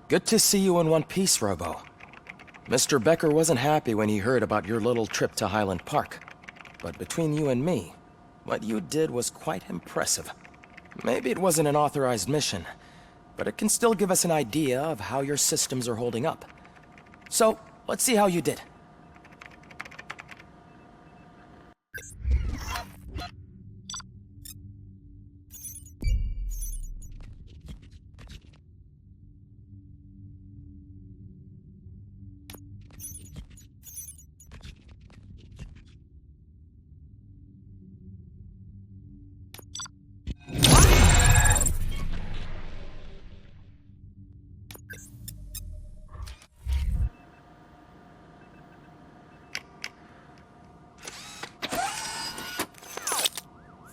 Good to see you in one piece, Robo. Mr. Becker wasn't happy when he heard about your little trip to Highland Park. But between you and me, what you did was quite impressive. Maybe it wasn't an authorized mission, but it can still give us an idea of how your systems are holding up. So, let's see how you did.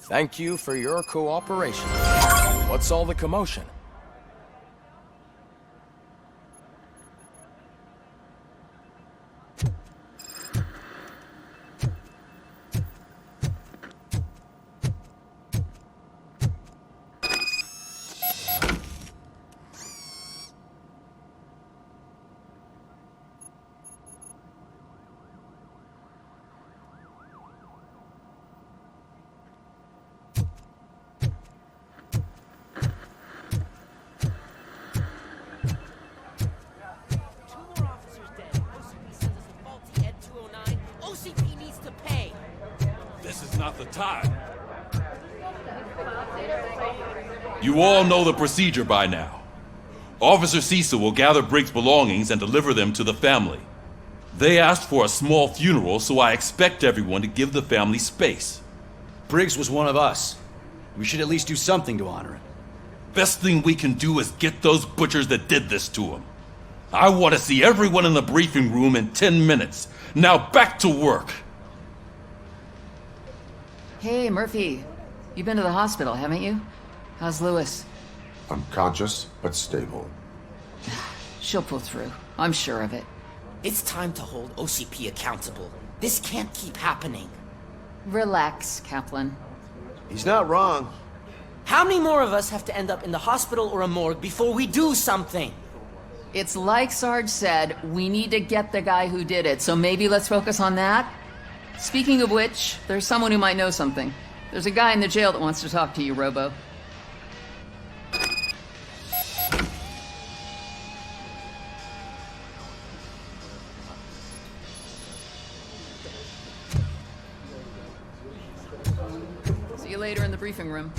Thank you for your cooperation. What's all the commotion? Not the time. You all know the procedure by now. Officer Cecil will gather Briggs' belongings and deliver them to the family. They asked for a small funeral, so I expect everyone to give the family space. Briggs was one of us. We should at least do something to honor him. Best thing we can do is get those butchers that did this to him. I want to see everyone in the briefing room in 10 minutes. Now back to work. Hey, Murphy. You've been to the hospital, haven't you? How's Lewis? Unconscious, but stable. She'll pull through. I'm sure of it. It's time to hold OCP accountable. This can't keep happening. Relax, Kaplan. He's not wrong. How many more of us have to end up in the hospital or a morgue before we do something? It's like Sarge said, we need to get the guy who did it, so maybe let's focus on that? Speaking of which, there's someone who might know something. There's a guy in the jail that wants to talk to you, Robo. See you later in the briefing room.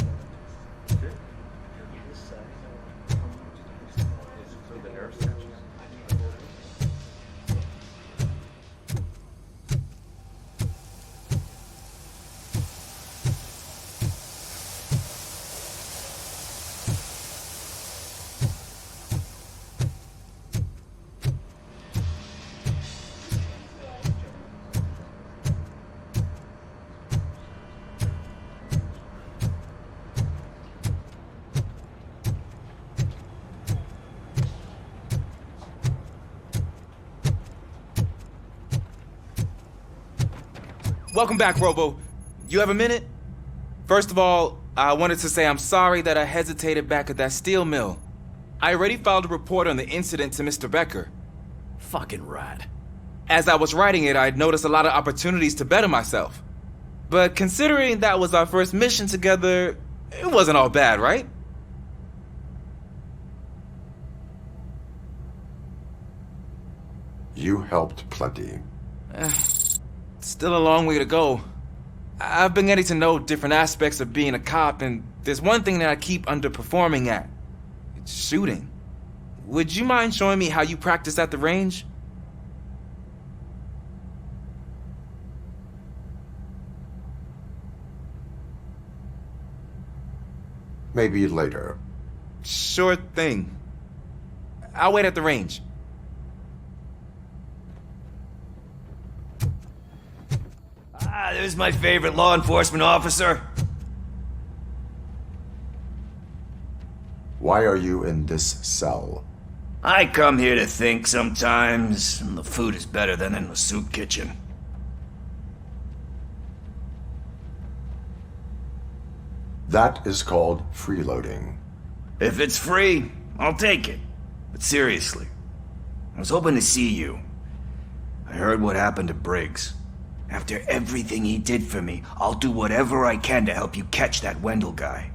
Welcome back, Robo. You have a minute? First of all, I wanted to say I'm sorry that I hesitated back at that steel mill. I already filed a report on the incident to Mr. Becker. Fucking rad. As I was writing it, I'd noticed a lot of opportunities to better myself. But considering that was our first mission together, it wasn't all bad, right? You helped plenty. Still a long way to go. I've been getting to know different aspects of being a cop, and there's one thing that I keep underperforming at. It's shooting. Would you mind showing me how you practice at the range? Maybe later. Sure thing. I'll wait at the range. There's my favorite law enforcement officer. Why are you in this cell? I come here to think sometimes, and the food is better than in the soup kitchen. That is called freeloading. If it's free, I'll take it. But seriously, I was hoping to see you. I heard what happened to Briggs. After everything he did for me, I'll do whatever I can to help you catch that Wendell guy.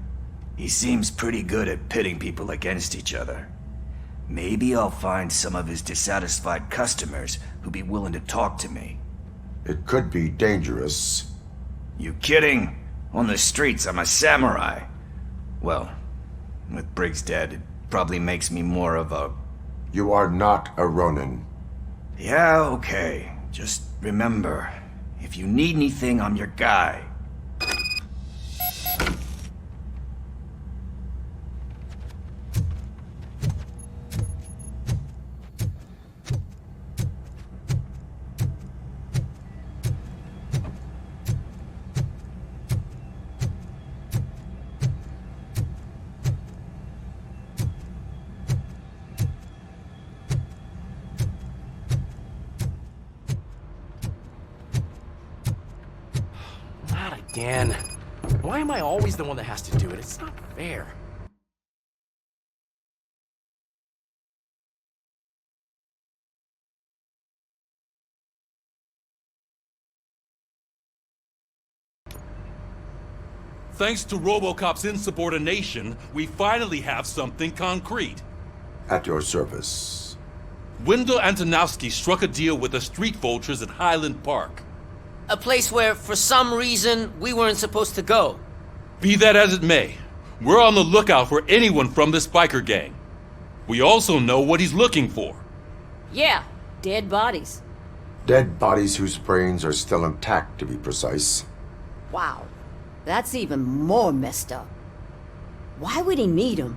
He seems pretty good at pitting people against each other. Maybe I'll find some of his dissatisfied customers who'd be willing to talk to me. It could be dangerous. You kidding? On the streets, I'm a samurai. Well, with Briggs dead, it probably makes me more of a... You are not a Ronin. Yeah, okay. Just remember, if you need anything, I'm your guy. Not again. Why am I always the one that has to do it? It's not fair. Thanks to Robocop's insubordination, we finally have something concrete. At your service. Wendell Antonowski struck a deal with the street vultures at Highland Park. A place where, for some reason, we weren't supposed to go. Be that as it may, we're on the lookout for anyone from this biker gang. We also know what he's looking for. Yeah, dead bodies. Dead bodies whose brains are still intact, to be precise. Wow, that's even more messed up. Why would he need them?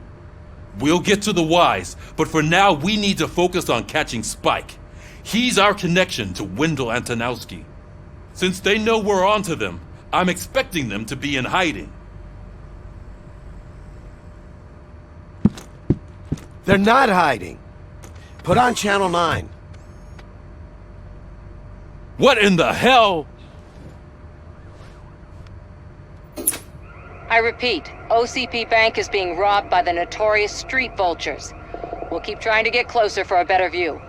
We'll get to the whys, but for now we need to focus on catching Spike. He's our connection to Wendell Antonowski. Since they know we're onto them, I'm expecting them to be in hiding. They're not hiding. Put on Channel 9. What in the hell? I repeat, OCP Bank is being robbed by the notorious street vultures. We'll keep trying to get closer for a better view.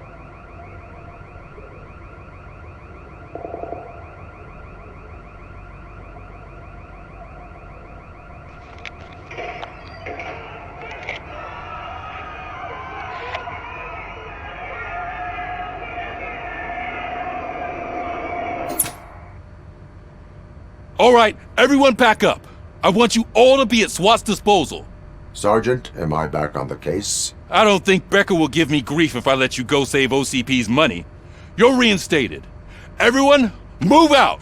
All right, everyone pack up. I want you all to be at SWAT's disposal. Sergeant, am I back on the case? I don't think Becker will give me grief if I let you go save OCP's money. You're reinstated. Everyone, move out!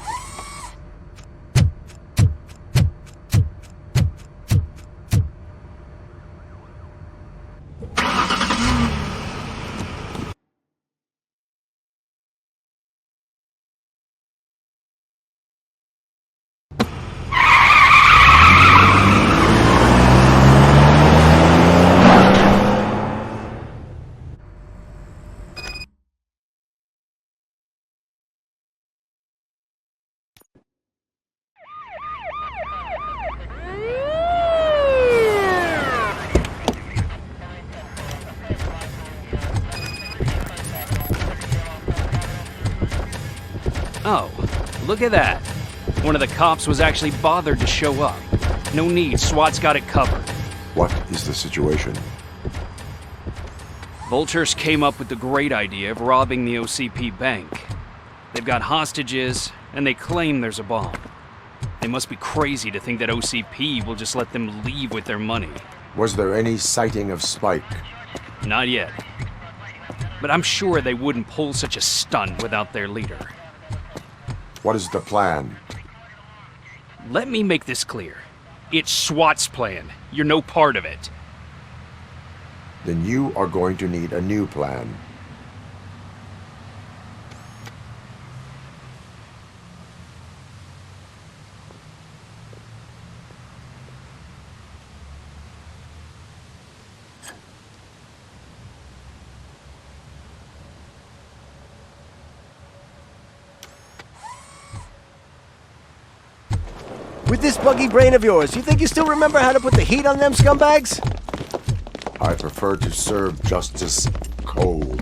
Oh, look at that. One of the cops was actually bothered to show up. No need, SWAT's got it covered. What is the situation? Vultures came up with the great idea of robbing the OCP bank. They've got hostages, and they claim there's a bomb. They must be crazy to think that OCP will just let them leave with their money. Was there any sighting of Spike? Not yet. But I'm sure they wouldn't pull such a stunt without their leader. What is the plan? Let me make this clear. It's SWAT's plan. You're no part of it. Then you are going to need a new plan. With this buggy brain of yours, you think you still remember how to put the heat on them scumbags? I prefer to serve justice cold.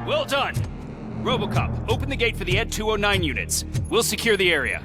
Well done! Robocop, open the gate for the Ed 209 units. We'll secure the area.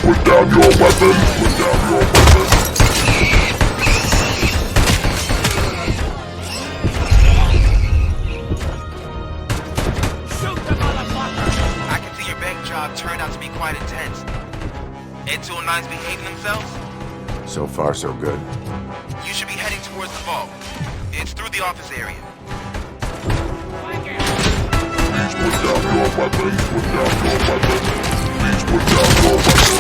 Put down your weapons! Put down your weapons! Shoot the motherfucker! I can see your bank job turned out to be quite intense. Ed 209's behaving themselves? So far, so good. You should be heading towards the vault. It's through the office area. Please put down your weapons! Put down your weapons! Please put down your weapons!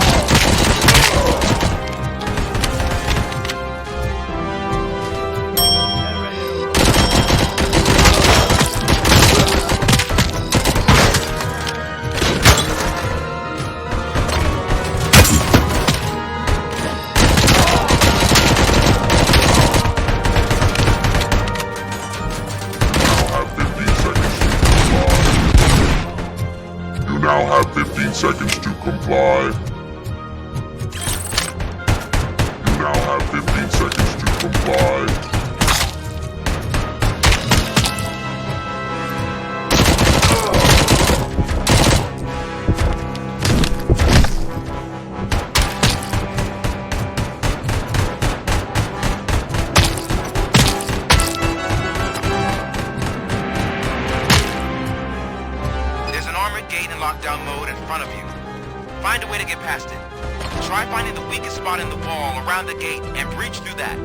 You now have 15 seconds to comply. You now have 15 seconds to comply. There's an armored gate in lockdown mode in front of you. Find a way to get past it. Try finding the weakest spot in the wall around the gate and breach through that.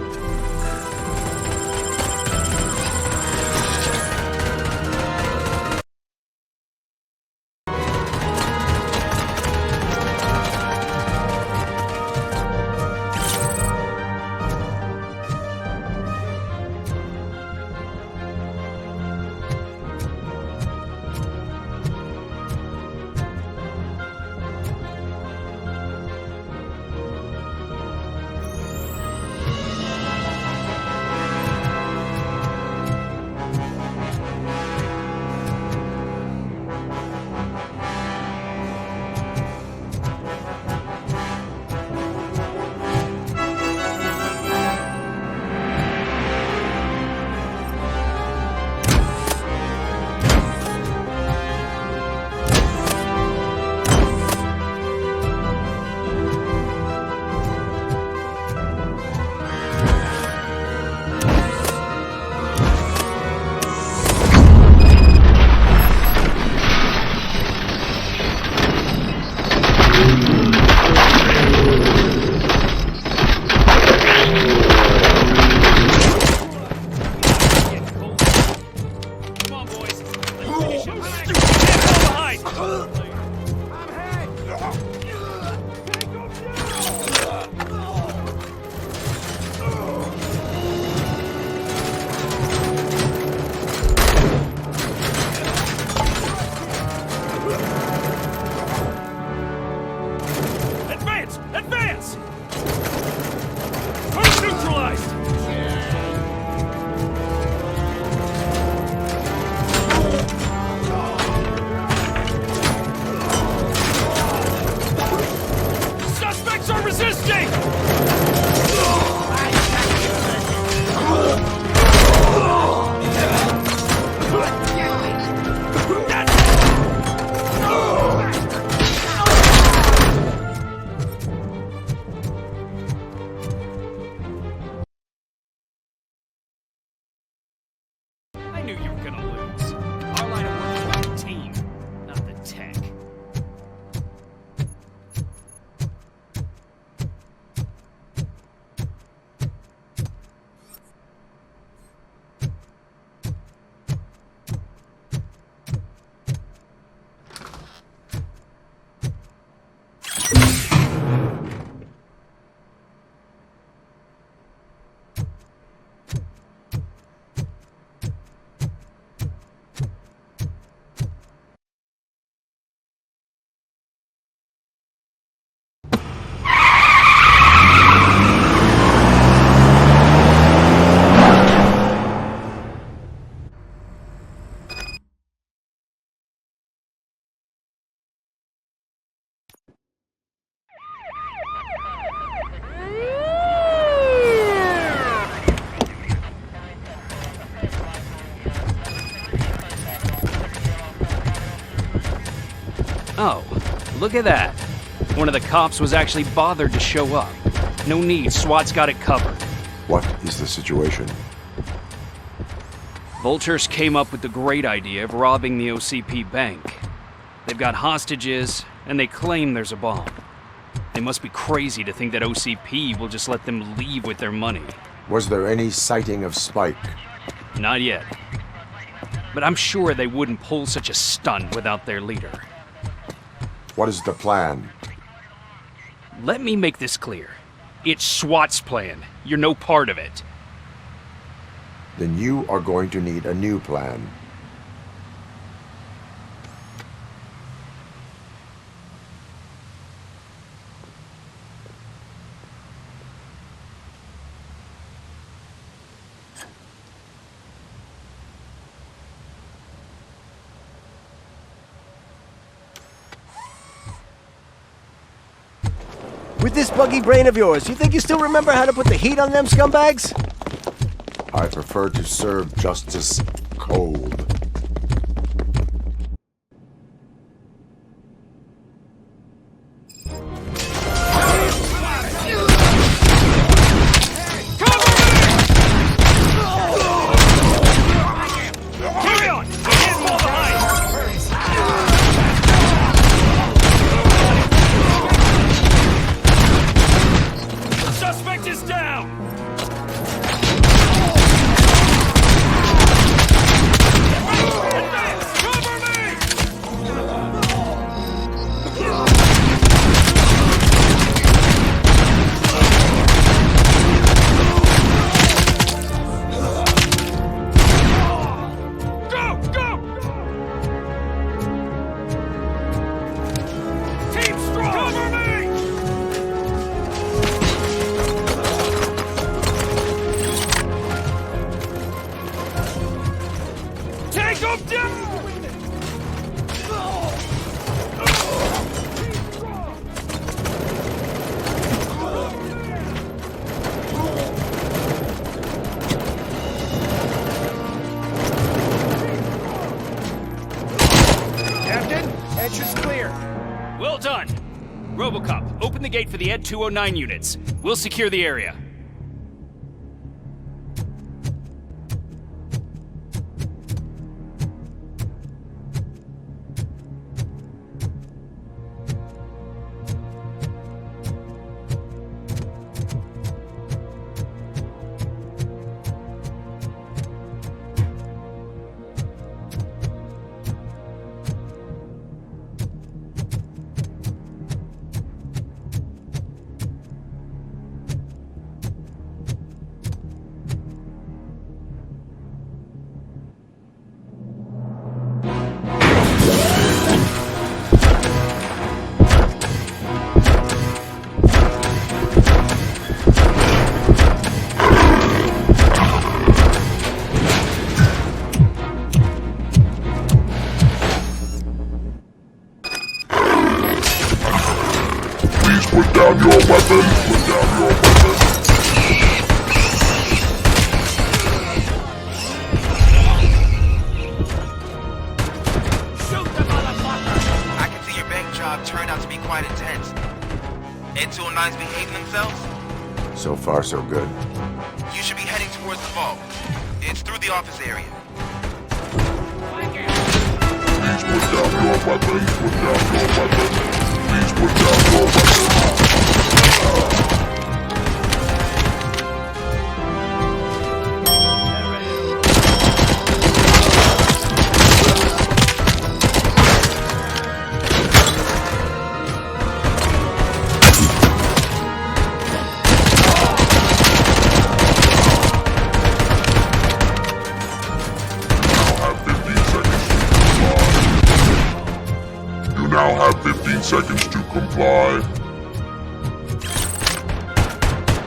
Oh, look at that. One of the cops was actually bothered to show up. No need, SWAT's got it covered. What is the situation? Vultures came up with the great idea of robbing the OCP bank. They've got hostages, and they claim there's a bomb. They must be crazy to think that OCP will just let them leave with their money. Was there any sighting of Spike? Not yet. But I'm sure they wouldn't pull such a stunt without their leader. What is the plan? Let me make this clear. It's SWAT's plan. You're no part of it. Then you are going to need a new plan. With this buggy brain of yours, you think you still remember how to put the heat on them scumbags? I prefer to serve justice cold. Well done. Robocop, open the gate for the Ed 209 units. We'll secure the area. Put down your weapon. Put down your weapon. Shoot the motherfucker! I can see your bank job turned out to be quite intense. Ed 209's behaving themselves? So far, so good. You should be heading towards the vault. It's through the office area. Please put down your weapon. Put down your weapon. Please put down your weapon. Now have 15 seconds to comply.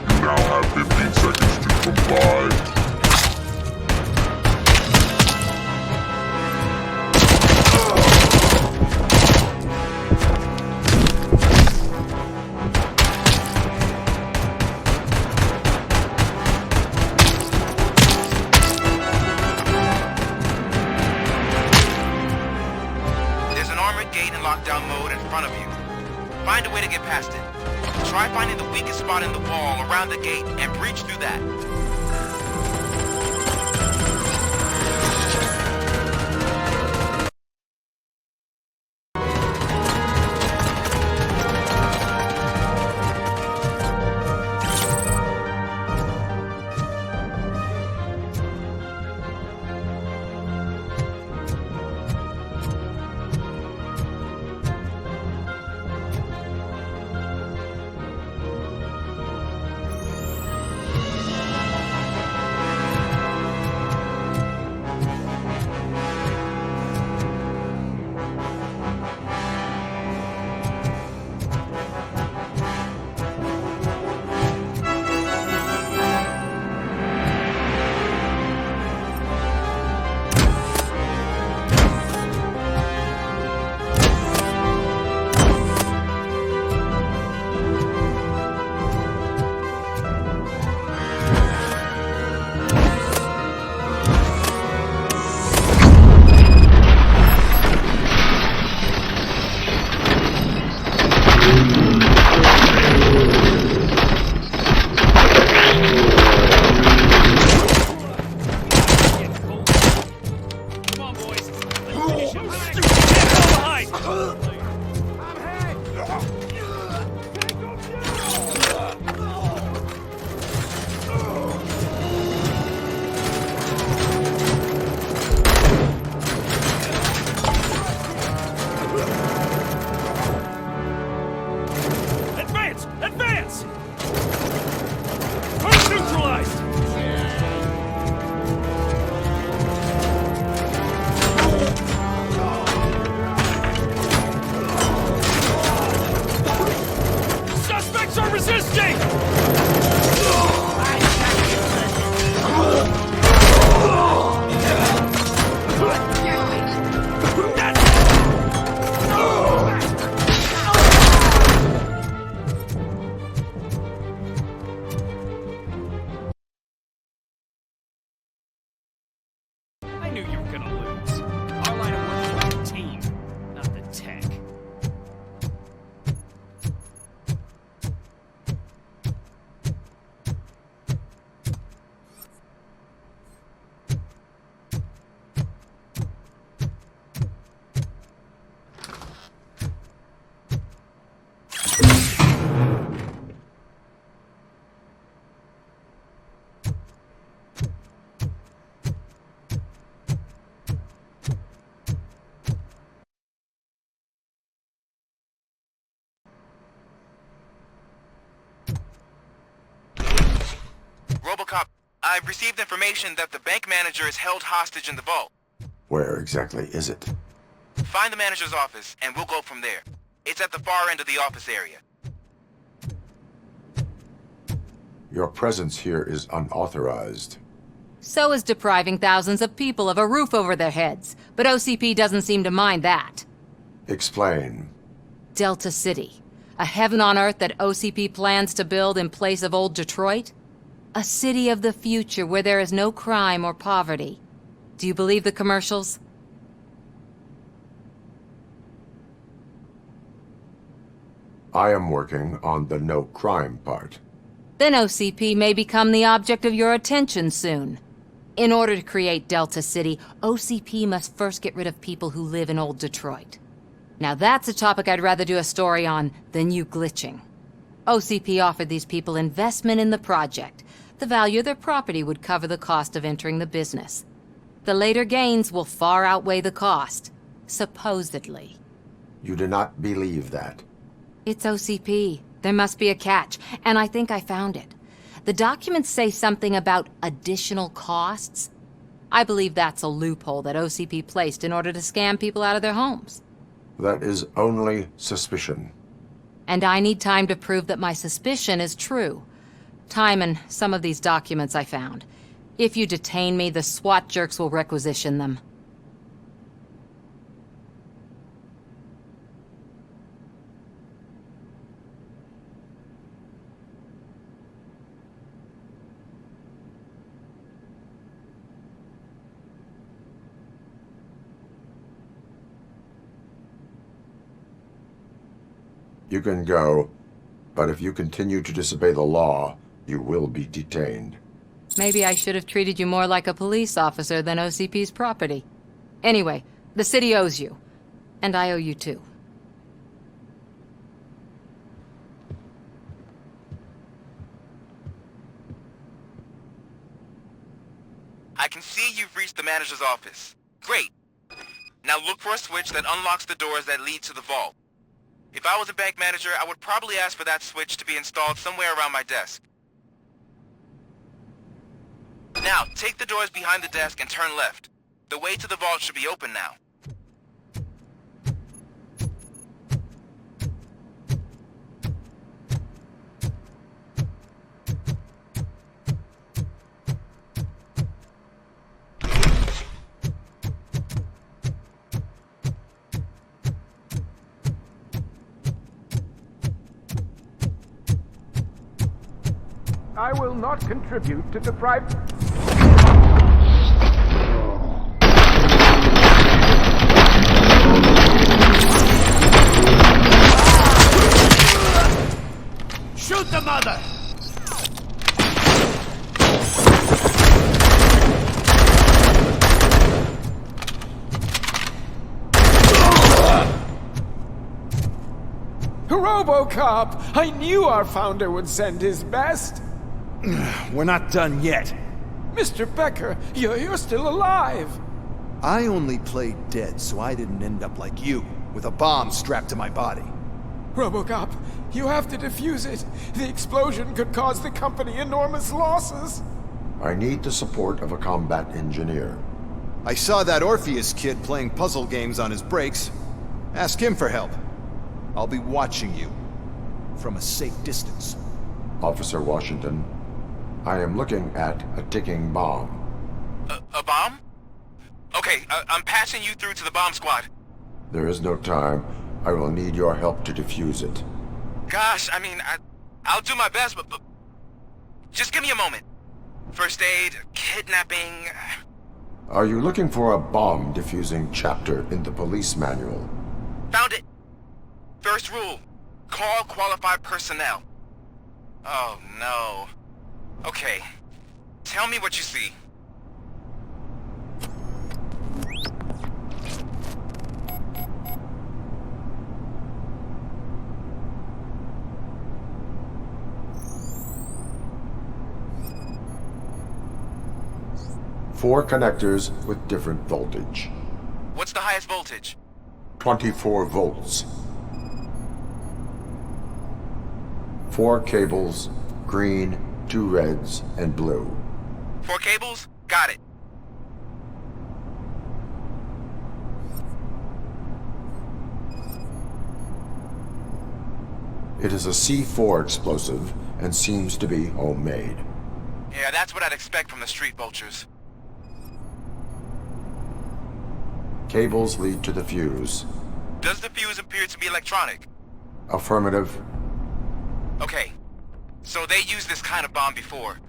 You now have 15 seconds to comply. There's an armored gate in lockdown mode Find a way to get past it. Try finding the weakest spot in the wall around the gate and breach through that. Robocop, I've received information that the bank manager is held hostage in the vault. Where exactly is it? Find the manager's office, and we'll go from there. It's at the far end of the office area. Your presence here is unauthorized. So is depriving thousands of people of a roof over their heads. But OCP doesn't seem to mind that. Explain. Delta City. A heaven on earth that OCP plans to build in place of old Detroit? A city of the future where there is no crime or poverty. Do you believe the commercials? I am working on the no crime part. Then OCP may become the object of your attention soon. In order to create Delta City, OCP must first get rid of people who live in old Detroit. Now that's a topic I'd rather do a story on than you glitching. OCP offered these people investment in the project. The value of their property would cover the cost of entering the business. The later gains will far outweigh the cost, supposedly. You do not believe that? It's OCP. There must be a catch, and I think I found it. The documents say something about additional costs. I believe that's a loophole that OCP placed in order to scam people out of their homes. That is only suspicion. And I need time to prove that my suspicion is true. Time and some of these documents I found. If you detain me, the SWAT jerks will requisition them. You can go, but if you continue to disobey the law, you will be detained. Maybe I should have treated you more like a police officer than OCP's property. Anyway, the city owes you. And I owe you too. I can see you've reached the manager's office. Great. Now look for a switch that unlocks the doors that lead to the vault. If I was a bank manager, I would probably ask for that switch to be installed somewhere around my desk. Now, take the doors behind the desk and turn left. The way to the vault should be open now. I will not contribute to the private... Shoot the mother! Robocop! I knew our founder would send his best! We're not done yet. Mr. Becker, you're still alive! I only played dead so I didn't end up like you, with a bomb strapped to my body. Robocop, you have to defuse it. The explosion could cause the company enormous losses. I need the support of a combat engineer. I saw that Orpheus kid playing puzzle games on his breaks. Ask him for help. I'll be watching you. From a safe distance. Officer Washington, I am looking at a ticking bomb. A bomb? Okay, I'm passing you through to the bomb squad. There is no time. I will need your help to defuse it. Gosh, I mean, I'll do my best, but just give me a moment. First aid, kidnapping... Are you looking for a bomb defusing chapter in the police manual? Found it. First rule, call qualified personnel. Oh, no. Okay, tell me what you see. Four connectors with different voltage. What's the highest voltage? 24 volts. 4 cables, green, 2 reds, and blue. 4 cables? Got it. It is a C4 explosive and seems to be homemade. Yeah, that's what I'd expect from the street vultures. Cables lead to the fuse. Does the fuse appear to be electronic? Affirmative. Okay, so they used this kind of bomb before.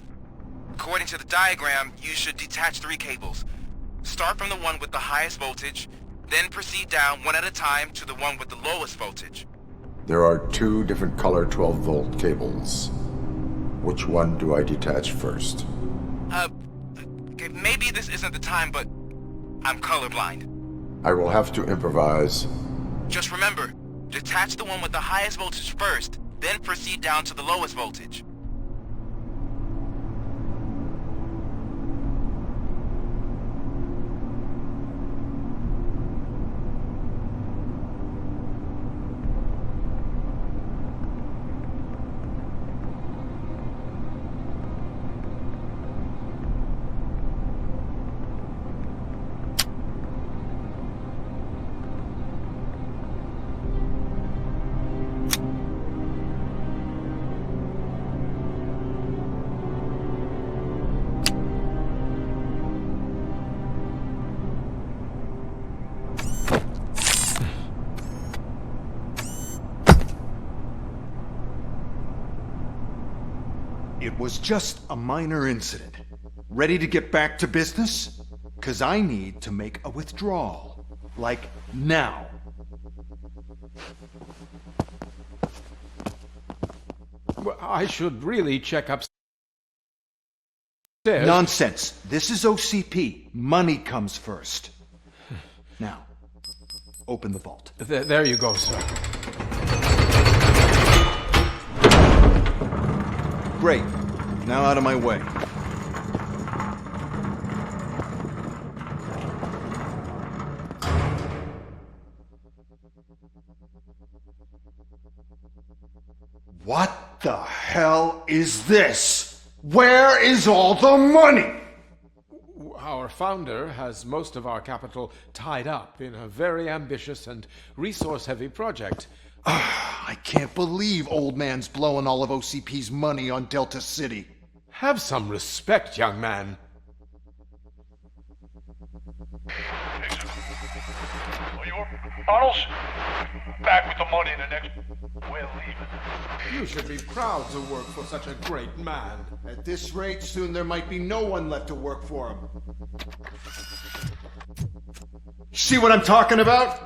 According to the diagram, you should detach 3 cables. Start from the one with the highest voltage, then proceed down one at a time to the one with the lowest voltage. There are 2 different color 12-volt cables. Which one do I detach first? Okay, maybe this isn't the time, but I'm colorblind. I will have to improvise. Just remember, detach the one with the highest voltage first, then proceed down to the lowest voltage. It was just a minor incident. Ready to get back to business? 'Cause I need to make a withdrawal. Like, now. I should really check upstairs. Nonsense. This is OCP. Money comes first. Now, open the vault. There you go, sir. Great. Now out of my way. What the hell is this? Where is all the money? Our founder has most of our capital tied up in a very ambitious and resource-heavy project. I can't believe old man's blowing all of OCP's money on Delta City. Have some respect, young man. Arnold's back with the money in the next... We're leaving. You should be proud to work for such a great man. At this rate, soon there might be no one left to work for him. See what I'm talking about?